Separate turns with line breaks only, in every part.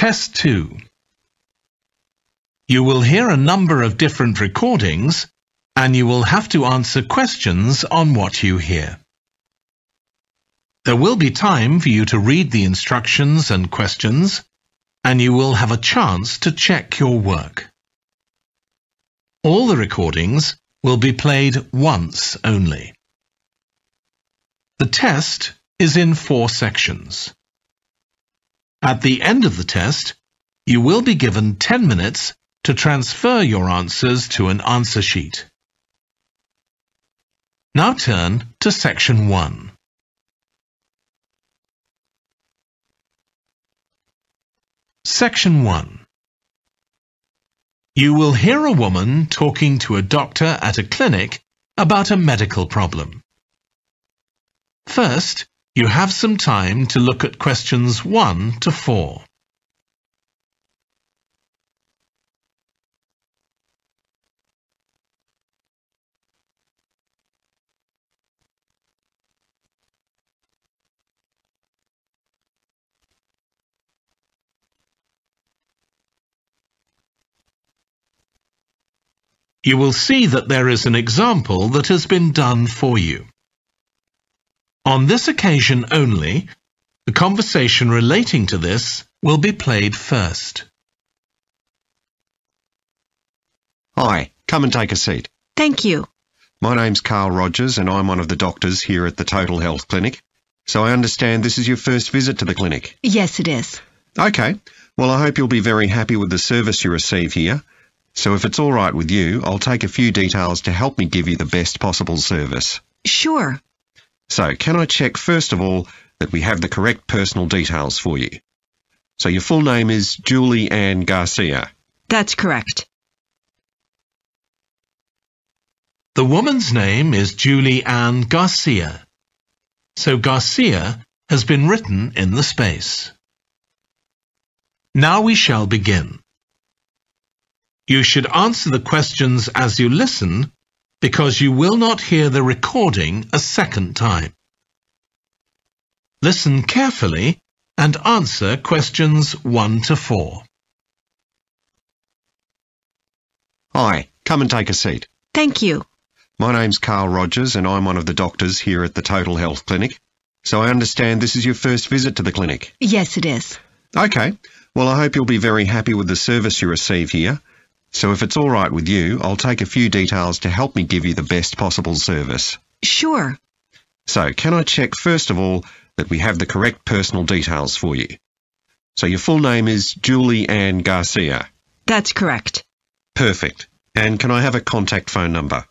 Test 2. You will hear a number of different recordings and you will have to answer questions on what you hear. There will be time for you to read the instructions and questions, and you will have a chance to check your work. All the recordings will be played once only. The test is in 4 sections. At the end of the test, you will be given 10 minutes to transfer your answers to an answer sheet. Now turn to Section 1. Section 1. You will hear a woman talking to a doctor at a clinic about a medical problem. First, you have some time to look at questions 1 to 4. You will see that there is an example that has been done for you. On this occasion only, the conversation relating to this will be played first.
Hi, come and take a seat.
Thank you.
My name's Carl Rogers and I'm one of the doctors here at the Total Health Clinic. So I understand this is your first visit to the clinic?
Yes, it is.
Okay, well I hope you'll be very happy with the service you receive here. So if it's all right with you, I'll take a few details to help me give you the best possible service.
Sure.
So can I check first of all that we have the correct personal details for you? So your full name is Julie Ann Garcia.
That's correct.
The woman's name is Julie Ann Garcia. So Garcia has been written in the space. Now we shall begin. You should answer the questions as you listen because you will not hear the recording a second time. Listen carefully and answer questions 1 to 4.
Hi, come and take a seat.
Thank you.
My name's Carl Rogers and I'm one of the doctors here at the Total Health Clinic. So I understand this is your first visit to the clinic?
Yes, it is.
Okay, well I hope you'll be very happy with the service you receive here. So if it's all right with you, I'll take a few details to help me give you the best possible service.
Sure.
So can I check first of all that we have the correct personal details for you? So your full name is Julie Ann Garcia.
That's correct.
Perfect. And can I have a contact phone number?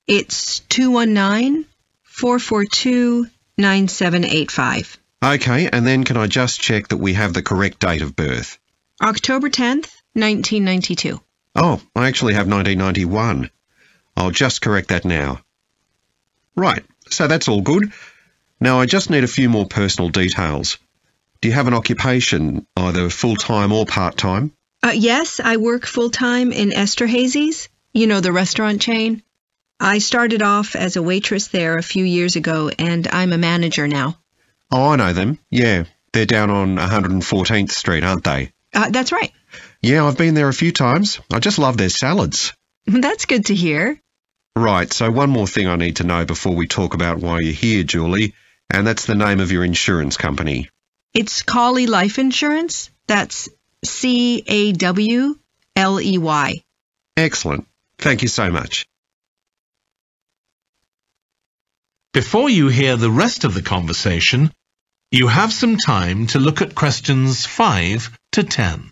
It's 219-442-9785.
Okay, and then can I just check that we have the correct date of birth?
October 10th, 1992.
Oh, I actually have 1991. I'll just correct that now. Right, so that's all good. Now I just need a few more personal details. Do you have an occupation, either full-time or part-time?
Yes, I work full-time in Esterhazy's, you know, the restaurant chain. I started off as a waitress there a few years ago, and I'm a manager now.
Oh, I know them. Yeah, they're down on 114th Street, aren't they?
That's right.
Yeah, I've been there a few times. I just love their salads.
That's good to hear.
Right, so one more thing I need to know before we talk about why you're here, Julie, and that's the name of your insurance company.
It's Cawley Life Insurance. That's Cawley.
Excellent. Thank you so much.
Before you hear the rest of the conversation, you have some time to look at questions 5 to 10.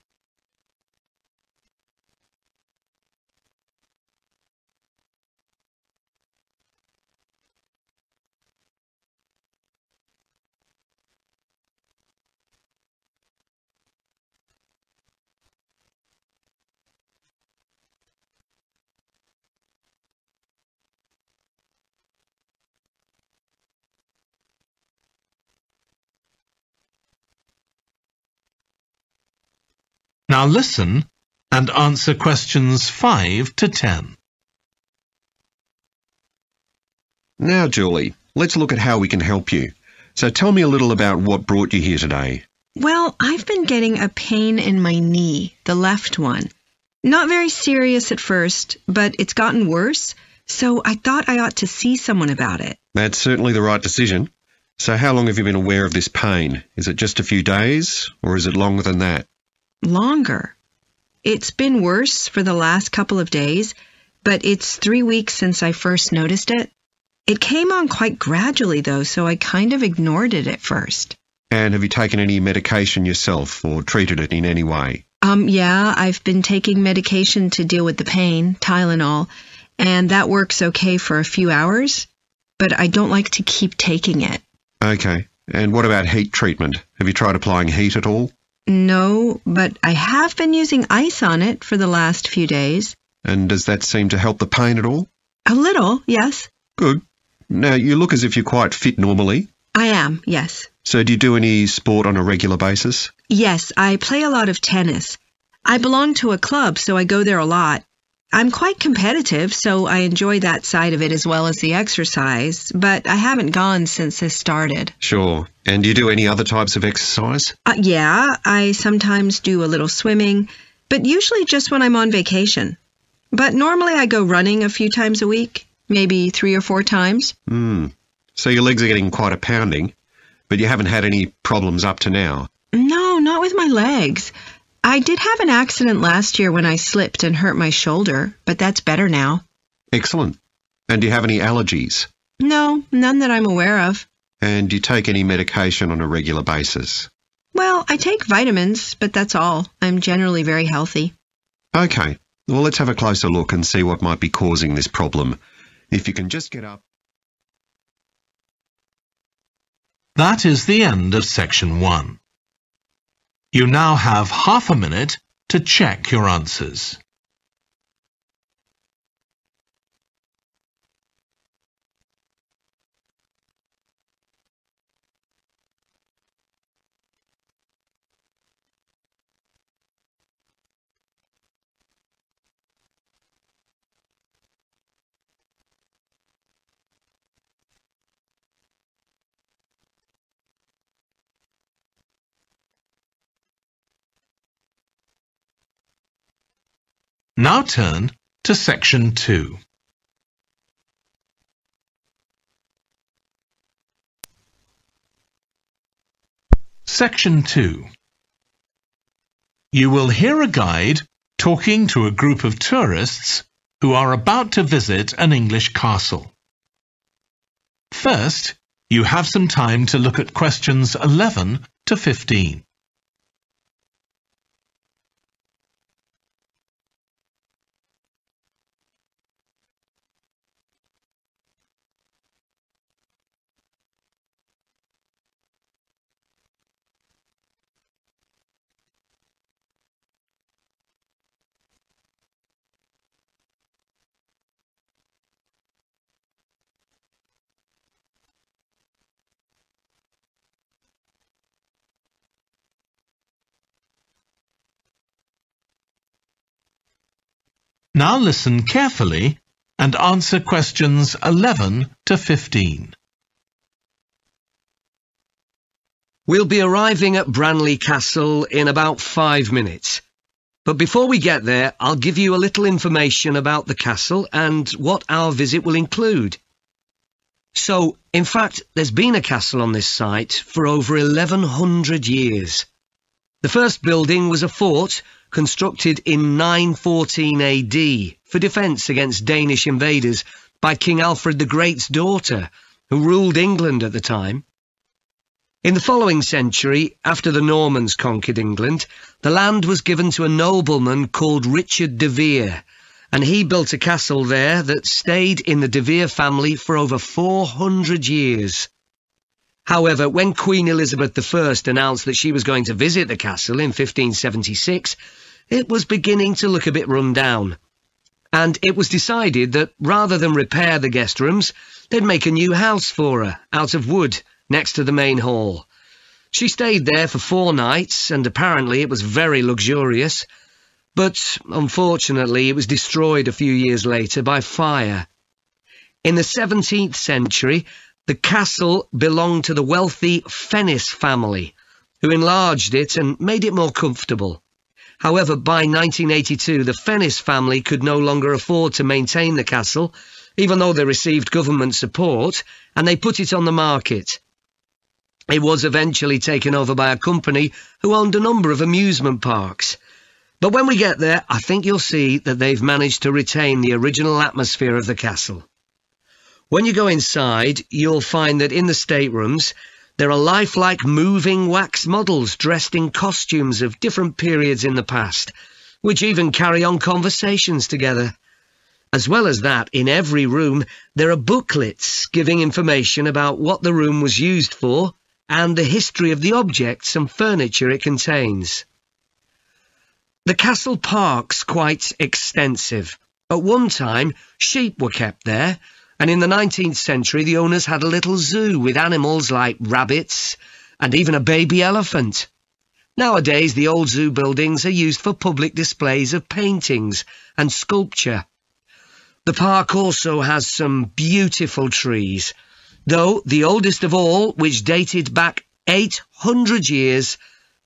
Now listen and answer questions 5 to 10.
Now, Julie, let's look at how we can help you. So tell me a little about what brought you here today.
Well, I've been getting a pain in my knee, the left one. Not very serious at first, but it's gotten worse, so I thought I ought to see someone about it.
That's certainly the right decision. So how long have you been aware of this pain? Is it just a few days, or is it longer than that?
Longer. It's been worse for the last couple of days, but it's 3 weeks since I first noticed it. It came on quite gradually, though, so I kind of ignored it at first.
And have you taken any medication yourself or treated it in any way?
Yeah, I've been taking medication to deal with the pain, Tylenol, and that works okay for a few hours, but I don't like to keep taking it.
Okay. And what about heat treatment? Have you tried applying heat at all?
No, but I have been using ice on it for the last few days.
And does that seem to help the pain at all?
A little, yes.
Good. Now, you look as if you're quite fit normally.
I am, yes.
So do you do any sport on a regular basis?
Yes, I play a lot of tennis. I belong to a club, so I go there a lot. I'm quite competitive, so I enjoy that side of it as well as the exercise, but I haven't gone since this started.
Sure. And do you do any other types of exercise?
Yeah, I sometimes do a little swimming, but usually just when I'm on vacation. But normally I go running a few times a week, maybe 3 or 4 times.
So your legs are getting quite a pounding, but you haven't had any problems up to now?
No, not with my legs. I did have an accident last year when I slipped and hurt my shoulder, but that's better now.
Excellent. And do you have any allergies?
No, none that I'm aware of.
And do you take any medication on a regular basis?
Well, I take vitamins, but that's all. I'm generally very healthy.
Okay. Well, let's have a closer look and see what might be causing this problem. If you can just get up.
That is the end of section 1. You now have half a minute to check your answers. Now turn to section 2. Section 2. You will hear a guide talking to a group of tourists who are about to visit an English castle. First, you have some time to look at questions 11 to 15. Now listen carefully and answer questions 11 to 15.
We'll be arriving at Branley Castle in about 5 minutes. But before we get there, I'll give you a little information about the castle and what our visit will include. So, in fact, there's been a castle on this site for over 1100 years. The first building was a fort constructed in 914 AD for defence against Danish invaders by King Alfred the Great's daughter, who ruled England at the time. In the following century, after the Normans conquered England, the land was given to a nobleman called Richard de Vere, and he built a castle there that stayed in the de Vere family for over 400 years. However, when Queen Elizabeth I announced that she was going to visit the castle in 1576, it was beginning to look a bit run down. And it was decided that rather than repair the guest rooms, they'd make a new house for her, out of wood, next to the main hall. She stayed there for 4 nights, and apparently it was very luxurious. But, unfortunately, it was destroyed a few years later by fire. In the 17th century, the castle belonged to the wealthy Fennis family, who enlarged it and made it more comfortable. However, by 1982, the Fennis family could no longer afford to maintain the castle, even though they received government support, and they put it on the market. It was eventually taken over by a company who owned a number of amusement parks. But when we get there, I think you'll see that they've managed to retain the original atmosphere of the castle. When you go inside, you'll find that in the staterooms, there are lifelike moving wax models dressed in costumes of different periods in the past, which even carry on conversations together. As well as that, in every room, there are booklets giving information about what the room was used for and the history of the objects and furniture it contains. The castle park's quite extensive. At one time, sheep were kept there, and in the 19th century the owners had a little zoo with animals like rabbits and even a baby elephant. Nowadays the old zoo buildings are used for public displays of paintings and sculpture. The park also has some beautiful trees, though the oldest of all, which dated back 800 years,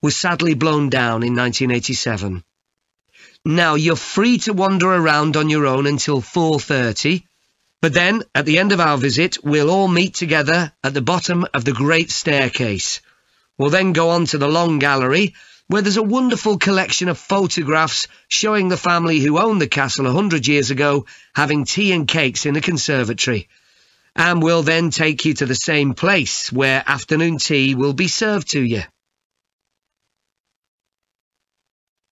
was sadly blown down in 1987. Now, you're free to wander around on your own until 4:30, but then, at the end of our visit, we'll all meet together at the bottom of the Great Staircase. We'll then go on to the Long Gallery, where there's a wonderful collection of photographs showing the family who owned the castle 100 years ago having tea and cakes in the conservatory. And we'll then take you to the same place where afternoon tea will be served to you.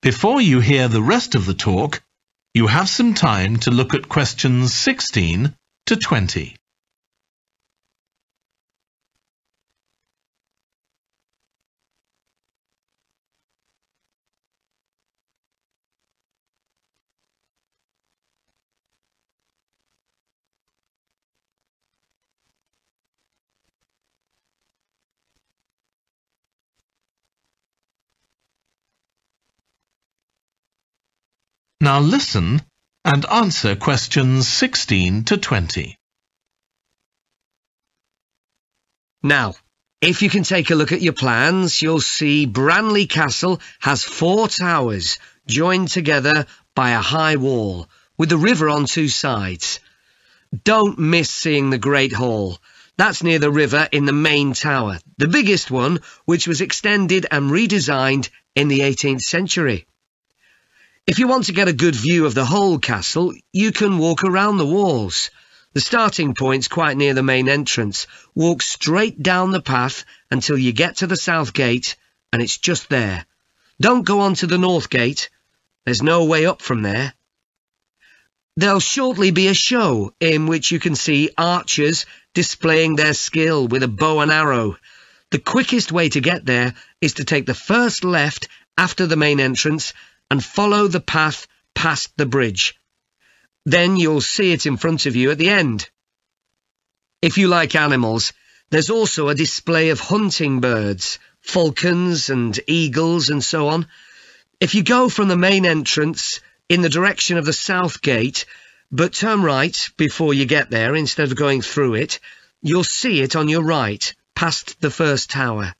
Before you hear the rest of the talk, you have some time to look at questions 16 to 20. Now listen and answer questions 16 to 20.
Now, if you can take a look at your plans, you'll see Branley Castle has 4 towers joined together by a high wall, with the river on 2 sides. Don't miss seeing the Great Hall. That's near the river in the main tower, the biggest one, which was extended and redesigned in the 18th century. If you want to get a good view of the whole castle, you can walk around the walls. The starting point's quite near the main entrance. Walk straight down the path until you get to the south gate, and it's just there. Don't go on to the north gate. There's no way up from there. There'll shortly be a show in which you can see archers displaying their skill with a bow and arrow. The quickest way to get there is to take the first left after the main entrance and follow the path past the bridge. Then you'll see it in front of you at the end. If you like animals, there's also a display of hunting birds, falcons and eagles and so on. If you go from the main entrance in the direction of the south gate, but turn right before you get there instead of going through it, you'll see it on your right, past the first tower.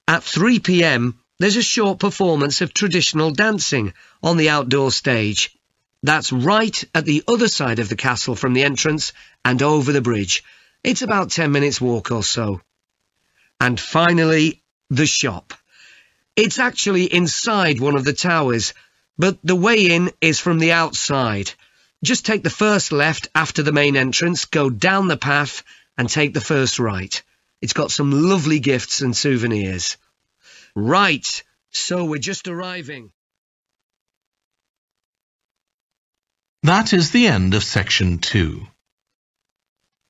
At 3 p.m, there's a short performance of traditional dancing on the outdoor stage. That's right at the other side of the castle from the entrance and over the bridge. It's about 10 minutes walk or so. And finally, the shop. It's actually inside one of the towers, but the way in is from the outside. Just take the first left after the main entrance, go down the path and take the first right. It's got some lovely gifts and souvenirs. Right, so we're just arriving.
That is the end of section 2.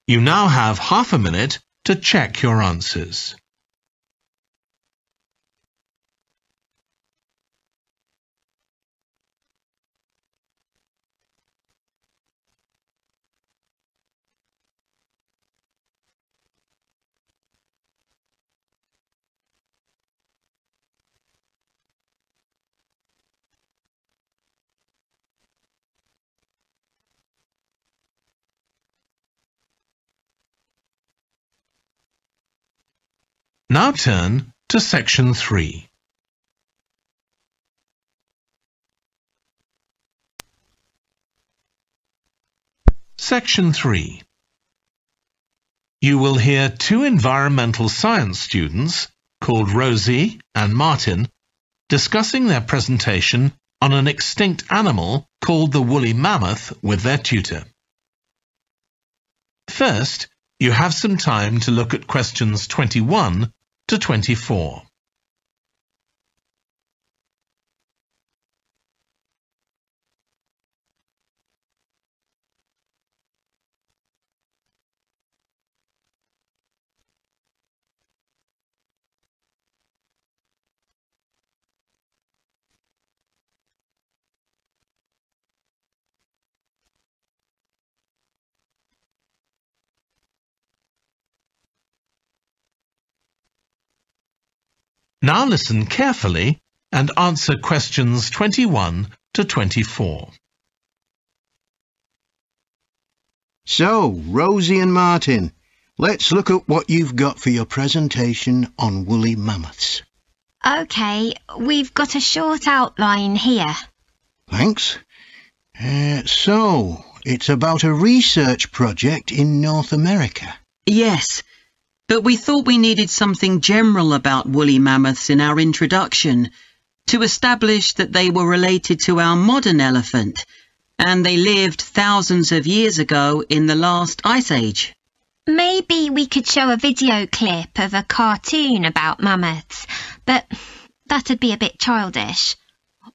You now have half a minute to check your answers. Now turn to Section 3. Section 3. You will hear two environmental science students, called Rosie and Martin, discussing their presentation on an extinct animal called the woolly mammoth with their tutor. First, you have some time to look at questions 21 to 24. Now listen carefully and answer questions 21 to 24.
So, Rosie and Martin, let's look at what you've got for your presentation on woolly mammoths.
OK, we've got a short outline here.
Thanks. So, it's about a research project in North America.
Yes, but we thought we needed something general about woolly mammoths in our introduction to establish that they were related to our modern elephant, and they lived thousands of years ago in the last ice age.
Maybe we could show a video clip of a cartoon about mammoths, but that'd be a bit childish.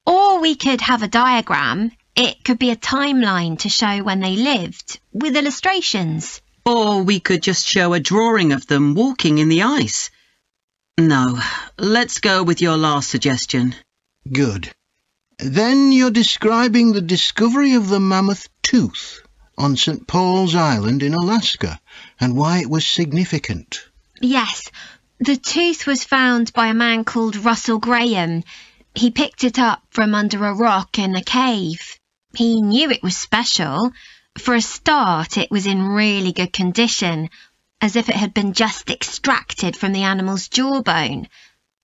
Or we could have a diagram. It could be a timeline to show when they lived, with illustrations.
Or we could just show a drawing of them walking in the ice. No, let's go with your last suggestion.
Good. Then you're describing the discovery of the mammoth tooth on St. Paul's Island in Alaska and why it was significant.
Yes, the tooth was found by a man called Russell Graham. He picked it up from under a rock in a cave. He knew it was special. For a start, it was in really good condition, as if it had been just extracted from the animal's jawbone.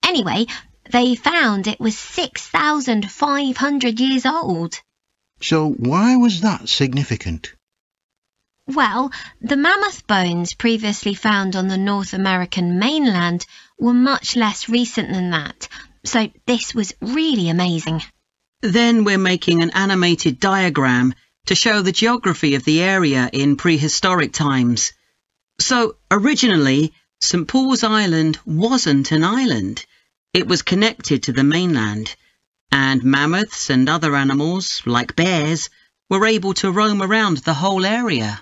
Anyway, they found it was 6,500 years old.
So why was that significant?
Well, the mammoth bones previously found on the North American mainland were much less recent than that, so this was really amazing.
Then we're making an animated diagram to show the geography of the area in prehistoric times. So, originally, St. Paul's Island wasn't an island. It was connected to the mainland, and mammoths and other animals, like bears, were able to roam around the whole area.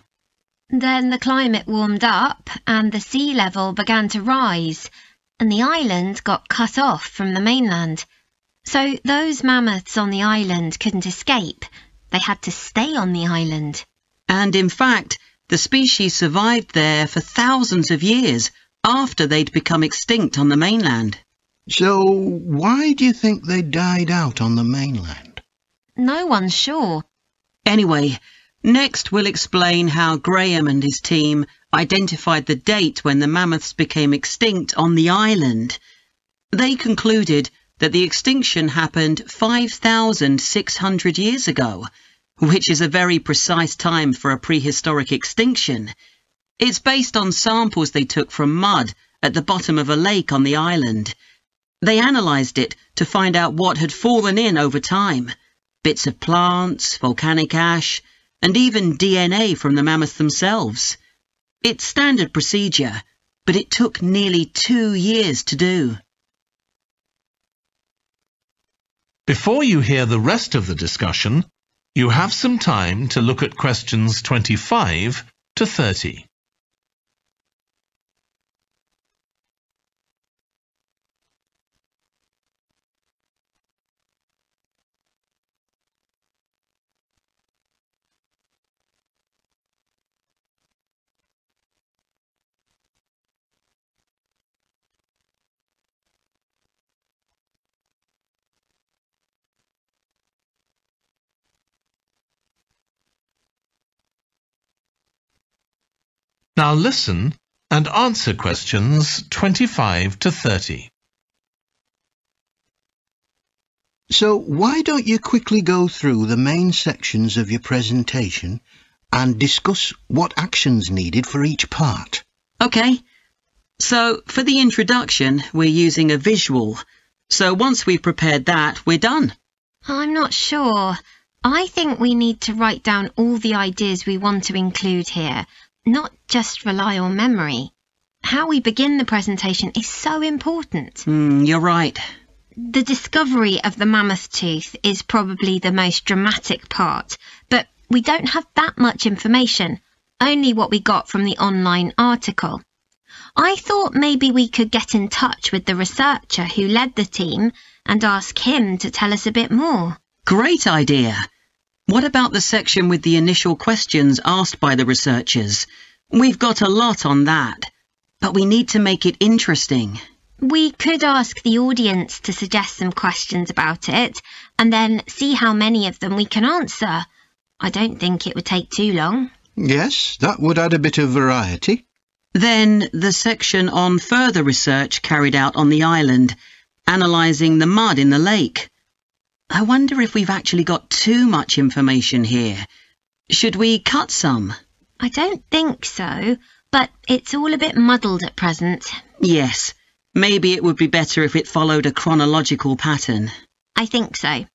Then the climate warmed up and the sea level began to rise, and the island got cut off from the mainland. So those mammoths on the island couldn't escape. They had to stay on the island.
And in fact, the species survived there for thousands of years after they'd become extinct on the mainland.
So why do you think they died out on the mainland?
No one's sure.
Anyway, next we'll explain how Graham and his team identified the date when the mammoths became extinct on the island. They concluded that the extinction happened 5,600 years ago, which is a very precise time for a prehistoric extinction. It's based on samples they took from mud at the bottom of a lake on the island. They analysed it to find out what had fallen in over time. Bits of plants, volcanic ash, and even DNA from the mammoths themselves. It's standard procedure, but it took nearly 2 years to do.
Before you hear the rest of the discussion, you have some time to look at questions 25 to 30. Now listen and answer questions 25 to 30.
So why don't you quickly go through the main sections of your presentation and discuss what actions needed for each part?
OK. So for the introduction, we're using a visual. So once we've prepared that, we're done.
I'm not sure. I think we need to write down all the ideas we want to include here, not just rely on memory. How we begin the presentation is so important.
You're right.
The discovery of the mammoth tooth is probably the most dramatic part, but we don't have that much information, only what we got from the online article. I thought maybe we could get in touch with the researcher who led the team and ask him to tell us a bit more.
Great idea. What about the section with the initial questions asked by the researchers? We've got a lot on that, but we need to make it interesting.
We could ask the audience to suggest some questions about it and then see how many of them we can answer. I don't think it would take too long.
Yes, that would add a bit of variety.
Then the section on further research carried out on the island, analysing the mud in the lake. I wonder if we've actually got too much information here. Should we cut some?
I don't think so, but it's all a bit muddled at present.
Yes, maybe it would be better if it followed a chronological pattern.
I think so.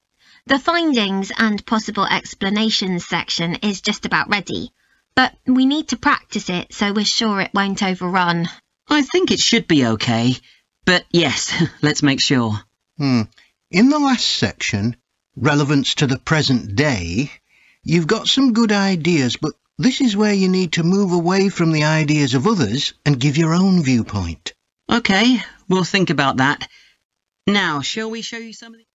The findings and possible explanations section is just about ready, but we need to practice it so we're sure it won't overrun.
I think it should be okay, but yes, let's make sure.
In the last section, relevance to the present day, you've got some good ideas, but this is where you need to move away from the ideas of others and give your own viewpoint.
OK, we'll think about that. Now, shall we show you some of the...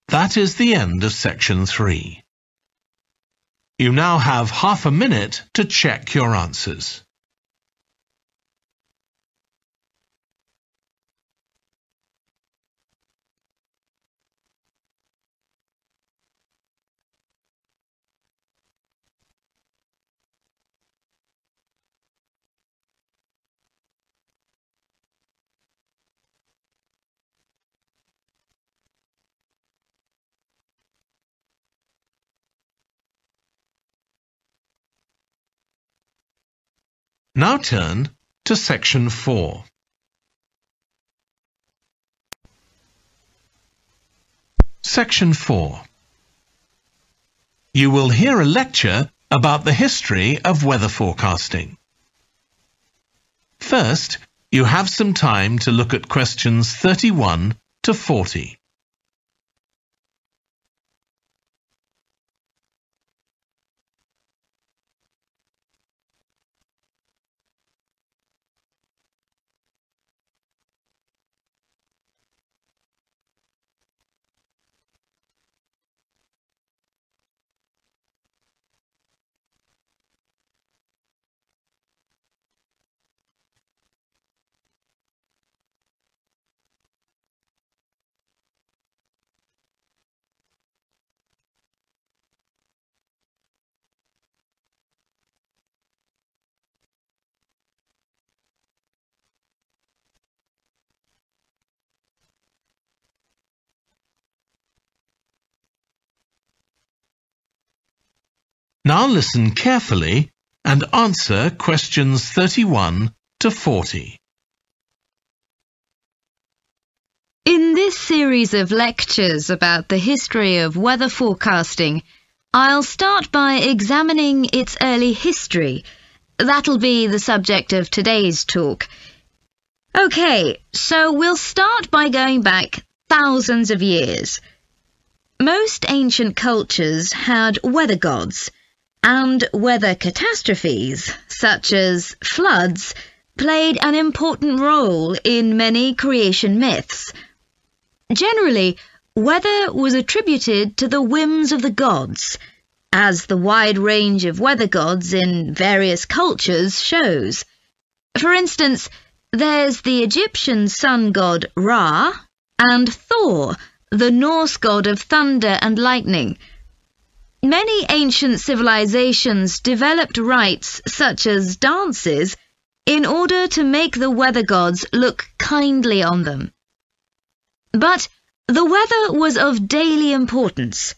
That is the end of section 3. You now have half a minute to check your answers. Now turn to section 4. Section 4. You will hear a lecture about the history of weather forecasting. First, you have some time to look at questions 31 to 40. Now listen carefully and answer questions 31 to 40.
In this series of lectures about the history of weather forecasting, I'll start by examining its early history. That'll be the subject of today's talk. OK, so we'll start by going back thousands of years. Most ancient cultures had weather gods, and weather catastrophes, such as floods, played an important role in many creation myths. Generally, weather was attributed to the whims of the gods, as the wide range of weather gods in various cultures shows. For instance, there's the Egyptian sun god Ra, and Thor, the Norse god of thunder and lightning. Many ancient civilizations developed rites such as dances in order to make the weather gods look kindly on them. But the weather was of daily importance.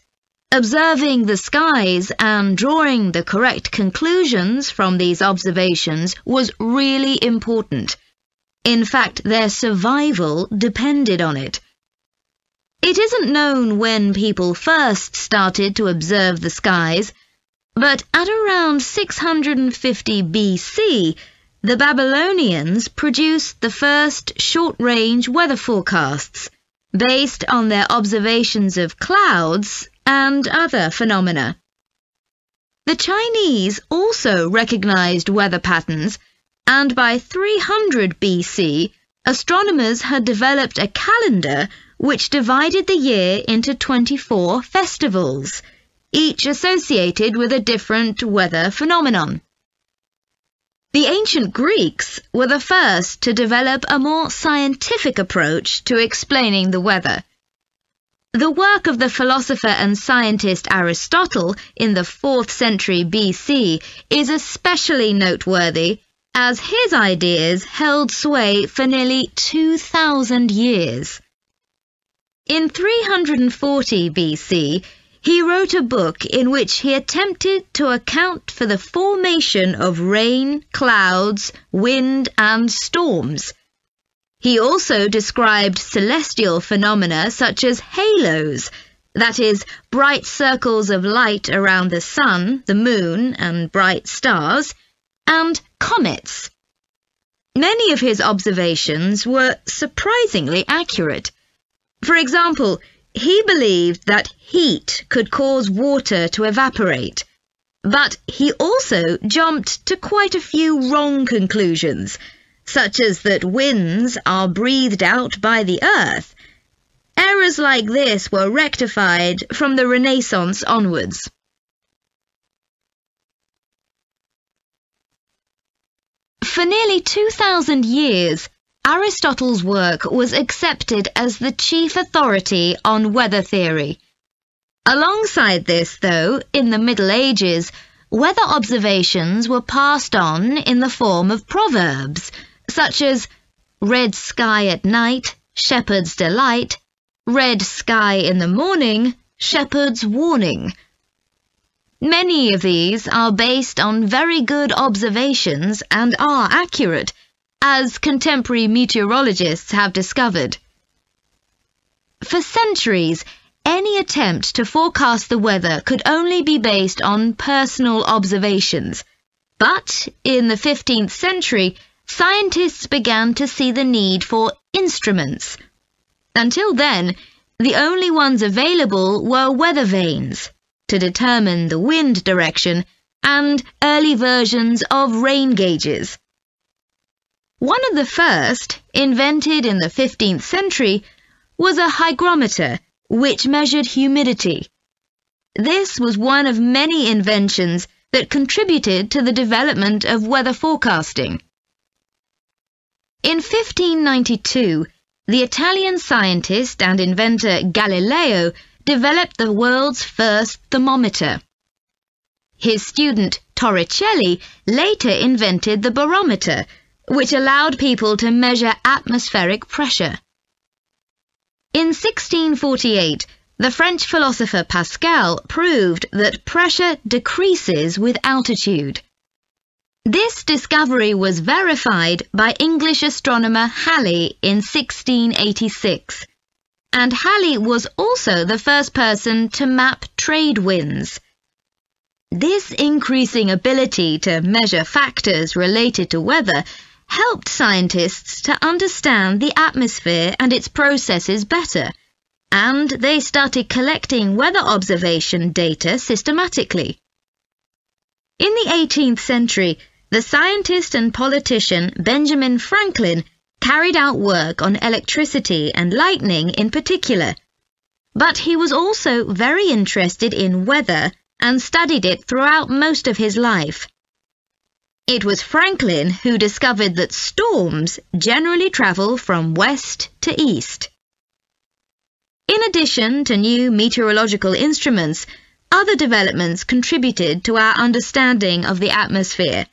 Observing the skies and drawing the correct conclusions from these observations was really important. In fact, their survival depended on it. It isn't known when people first started to observe the skies, but at around 650 BC, the Babylonians produced the first short-range weather forecasts based on their observations of clouds and other phenomena. The Chinese also recognized weather patterns, and by 300 BC, astronomers had developed a calendar which divided the year into 24 festivals, each associated with a different weather phenomenon. The ancient Greeks were the first to develop a more scientific approach to explaining the weather. The work of the philosopher and scientist Aristotle in the 4th century BC is especially noteworthy, as his ideas held sway for nearly 2,000 years. In 340 BC, he wrote a book in which he attempted to account for the formation of rain, clouds, wind, and storms. He also described celestial phenomena such as halos, that is, bright circles of light around the sun, the moon, and bright stars, and comets. Many of his observations were surprisingly accurate. For example, he believed that heat could cause water to evaporate, but he also jumped to quite a few wrong conclusions, such as that winds are breathed out by the earth. Errors like this were rectified from the Renaissance onwards. For nearly 2,000 years, Aristotle's work was accepted as the chief authority on weather theory. Alongside this, though, in the Middle Ages, weather observations were passed on in the form of proverbs, such as red sky at night, shepherd's delight, red sky in the morning, shepherd's warning. Many of these are based on very good observations and are accurate, as contemporary meteorologists have discovered. For centuries, any attempt to forecast the weather could only be based on personal observations. But in the 15th century, scientists began to see the need for instruments. Until then, the only ones available were weather vanes to determine the wind direction and early versions of rain gauges. One of the first, invented in the 15th century, was a hygrometer, which measured humidity. This was one of many inventions that contributed to the development of weather forecasting. In 1592, the Italian scientist and inventor Galileo developed the world's first thermometer. His student Torricelli later invented the barometer, which allowed people to measure atmospheric pressure. In 1648, the French philosopher Pascal proved that pressure decreases with altitude. This discovery was verified by English astronomer Halley in 1686, and Halley was also the first person to map trade winds. This increasing ability to measure factors related to weather helped scientists to understand the atmosphere and its processes better, and they started collecting weather observation data systematically. In the 18th century, the scientist and politician Benjamin Franklin carried out work on electricity and lightning in particular, but he was also very interested in weather and studied it throughout most of his life. It was Franklin who discovered that storms generally travel from west to east. In addition to new meteorological instruments, other developments contributed to our understanding of the atmosphere.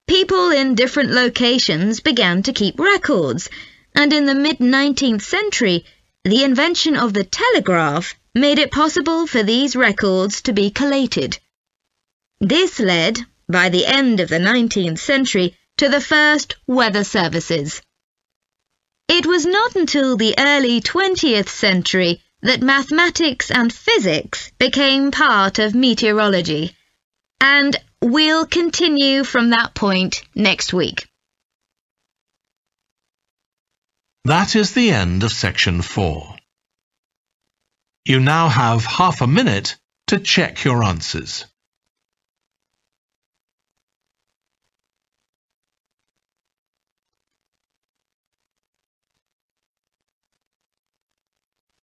People in different locations began to keep records, and in the mid-19th century, The invention of the telegraph made it possible for these records to be collated. This led, by the end of the 19th century, to the first weather services. It was not until the early 20th century that mathematics and physics became part of meteorology, and we'll continue from that point next week.
That is the end of section 4. You now have half a minute to check your answers.